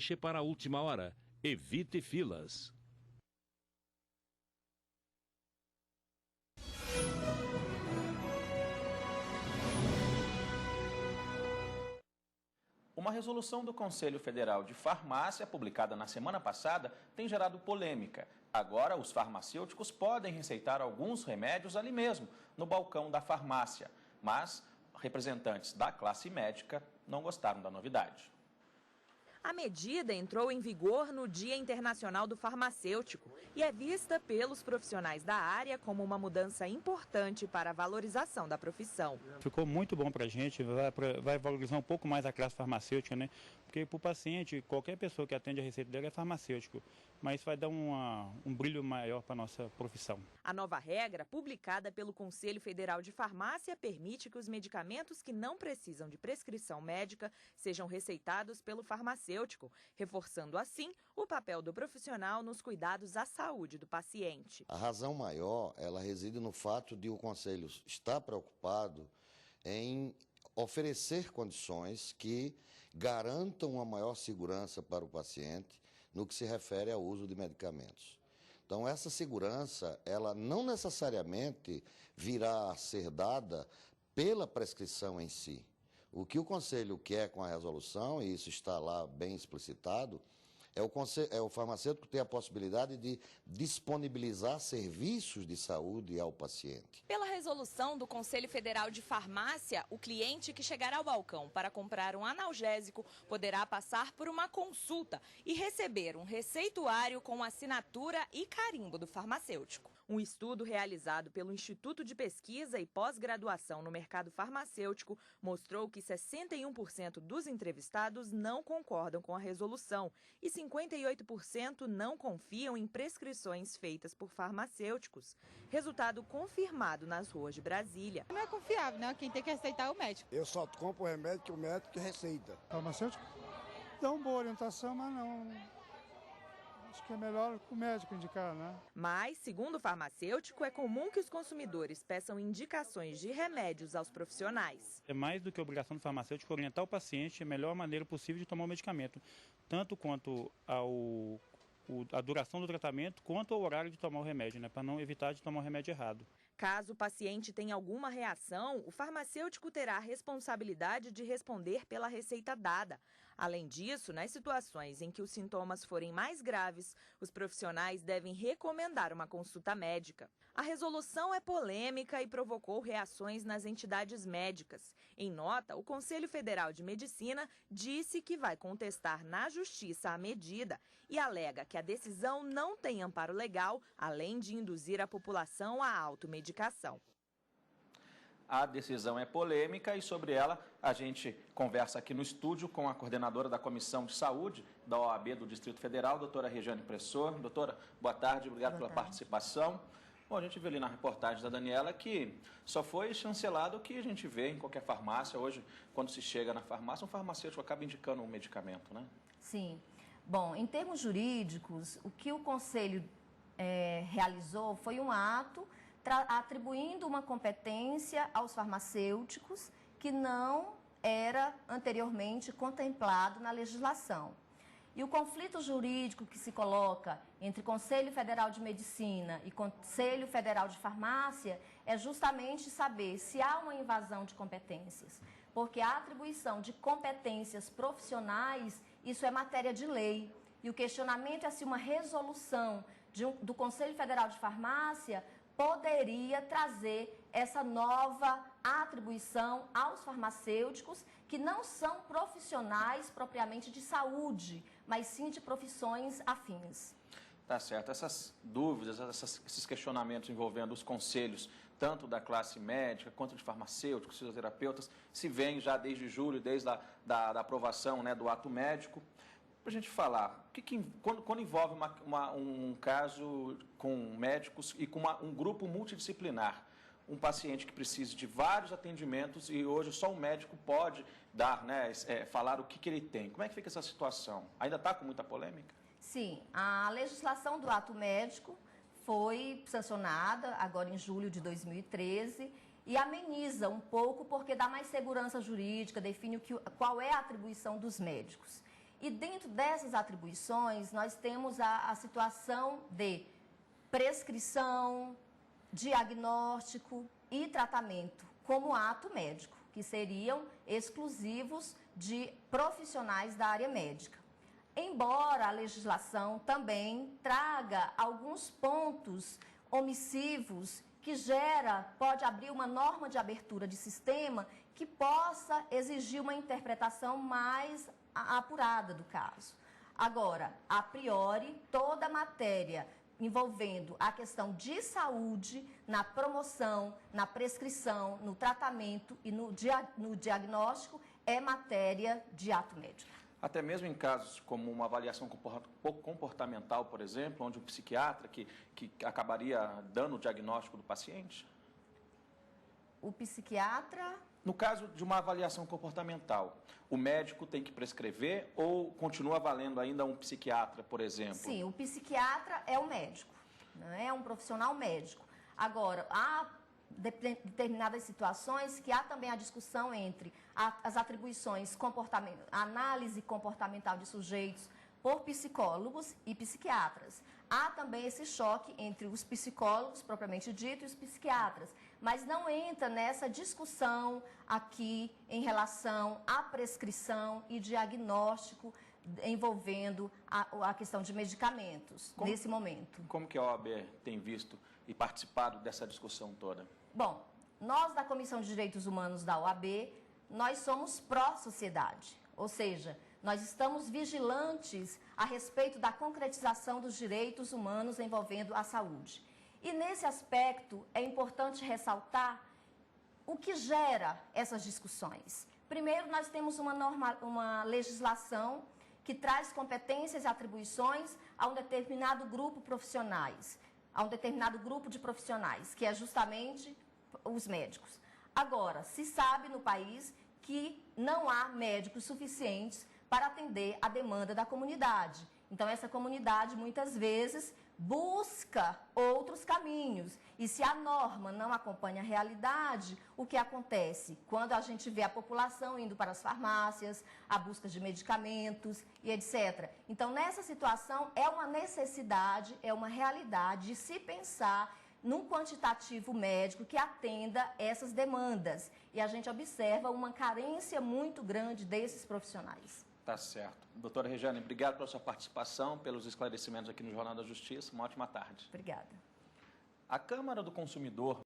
deixe para a última hora. Evite filas. Uma resolução do Conselho Federal de Farmácia, publicada na semana passada, tem gerado polêmica. Agora, os farmacêuticos podem receitar alguns remédios ali mesmo, no balcão da farmácia. Mas representantes da classe médica não gostaram da novidade. A medida entrou em vigor no Dia Internacional do Farmacêutico e é vista pelos profissionais da área como uma mudança importante para a valorização da profissão. Ficou muito bom para a gente, vai valorizar um pouco mais a classe farmacêutica, né? Porque para o paciente, qualquer pessoa que atende a receita dele é farmacêutico, mas vai dar um brilho maior para a nossa profissão. A nova regra, publicada pelo Conselho Federal de Farmácia, permite que os medicamentos que não precisam de prescrição médica sejam receitados pelo farmacêutico, reforçando assim o papel do profissional nos cuidados à saúde do paciente. A razão maior, ela reside no fato de o Conselho estar preocupado em oferecer condições que garantam uma maior segurança para o paciente no que se refere ao uso de medicamentos. Então, essa segurança, ela não necessariamente virá a ser dada pela prescrição em si. O que o Conselho quer com a resolução, e isso está lá bem explicitado, é o farmacêutico ter a possibilidade de disponibilizar serviços de saúde ao paciente. Pela resolução do Conselho Federal de Farmácia, o cliente que chegar ao balcão para comprar um analgésico poderá passar por uma consulta e receber um receituário com assinatura e carimbo do farmacêutico. Um estudo realizado pelo Instituto de Pesquisa e Pós-Graduação no Mercado Farmacêutico mostrou que 61% dos entrevistados não concordam com a resolução e 58% não confiam em prescrições feitas por farmacêuticos. Resultado confirmado nas ruas de Brasília. Não é confiável, né? Quem tem que receitar é o médico. Eu só compro o remédio que o médico receita. Farmacêutico dá uma boa orientação, mas não... Acho que é melhor o médico indicar, né? Mas, segundo o farmacêutico, é comum que os consumidores peçam indicações de remédios aos profissionais. É mais do que obrigação do farmacêutico orientar o paciente a melhor maneira possível de tomar o medicamento, tanto quanto a duração do tratamento, quanto ao horário de tomar o remédio, né? Para não evitar de tomar o remédio errado. Caso o paciente tenha alguma reação, o farmacêutico terá a responsabilidade de responder pela receita dada. Além disso, nas situações em que os sintomas forem mais graves, os profissionais devem recomendar uma consulta médica. A resolução é polêmica e provocou reações nas entidades médicas. Em nota, o Conselho Federal de Medicina disse que vai contestar na Justiça a medida e alega que a decisão não tem amparo legal, além de induzir a população à automedicação. A decisão é polêmica e sobre ela a gente conversa aqui no estúdio com a coordenadora da Comissão de Saúde da OAB do Distrito Federal, doutora Regiane Pressor. Doutora, boa tarde, obrigado pela participação. Bom, a gente viu ali na reportagem da Daniela que só foi chancelado o que a gente vê em qualquer farmácia. Hoje, quando se chega na farmácia, um farmacêutico acaba indicando um medicamento, né? Sim. Bom, em termos jurídicos, o que o Conselho realizou foi um ato atribuindo uma competência aos farmacêuticos que não era anteriormente contemplado na legislação. E o conflito jurídico que se coloca entre Conselho Federal de Medicina e Conselho Federal de Farmácia é justamente saber se há uma invasão de competências, porque a atribuição de competências profissionais, isso é matéria de lei. E o questionamento é se uma resolução do Conselho Federal de Farmácia poderia trazer essa nova atribuição aos farmacêuticos que não são profissionais propriamente de saúde, mas sim de profissões afins. Tá certo. Essas dúvidas, esses questionamentos envolvendo os conselhos, tanto da classe médica quanto de farmacêuticos, fisioterapeutas, se vêm já desde julho, desde da aprovação, né, do ato médico. Para a gente falar, quando envolve um caso com médicos e com um grupo multidisciplinar, um paciente que precisa de vários atendimentos e hoje só um médico pode dar, né, falar o que ele tem. Como é que fica essa situação? Ainda está com muita polêmica? Sim, a legislação do ato médico foi sancionada agora em julho de 2013 e ameniza um pouco porque dá mais segurança jurídica, define qual é a atribuição dos médicos. E dentro dessas atribuições, nós temos a situação de prescrição, diagnóstico e tratamento como ato médico, que seriam exclusivos de profissionais da área médica. Embora a legislação também traga alguns pontos omissivos que pode abrir uma norma de abertura de sistema que possa exigir uma interpretação mais apurada do caso. Agora, a priori, toda matéria envolvendo a questão de saúde, na promoção, na prescrição, no tratamento e no diagnóstico, é matéria de ato médico. Até mesmo em casos como uma avaliação comportamental, por exemplo, onde um psiquiatra que acabaria dando o diagnóstico do paciente? O psiquiatra... No caso de uma avaliação comportamental, o médico tem que prescrever ou continua valendo ainda um psiquiatra, por exemplo? Sim, o psiquiatra é o médico, é um profissional médico. Agora, há determinadas situações que há também a discussão entre as atribuições análise comportamental de sujeitos por psicólogos e psiquiatras. Há também esse choque entre os psicólogos, propriamente dito, e os psiquiatras, mas não entra nessa discussão aqui em relação à prescrição e diagnóstico envolvendo a questão de medicamentos nesse momento. Como que a OAB tem visto e participado dessa discussão toda? Bom, nós da Comissão de Direitos Humanos da OAB, nós somos pró-sociedade, ou seja, nós estamos vigilantes a respeito da concretização dos direitos humanos envolvendo a saúde. E nesse aspecto é importante ressaltar o que gera essas discussões. Primeiro, nós temos uma legislação que traz competências e atribuições a um determinado grupo de profissionais, que é justamente os médicos. Agora, se sabe no país que não há médicos suficientes para atender a demanda da comunidade. Então, essa comunidade, muitas vezes, busca outros caminhos. E se a norma não acompanha a realidade, o que acontece? Quando a gente vê a população indo para as farmácias, a busca de medicamentos e etc. Então, nessa situação, é uma necessidade, é uma realidade de se pensar num quantitativo médico que atenda essas demandas. E a gente observa uma carência muito grande desses profissionais. Tá certo. Doutora Regiane, obrigado pela sua participação, pelos esclarecimentos aqui no Jornal da Justiça. Uma ótima tarde. Obrigada. A Câmara do Consumidor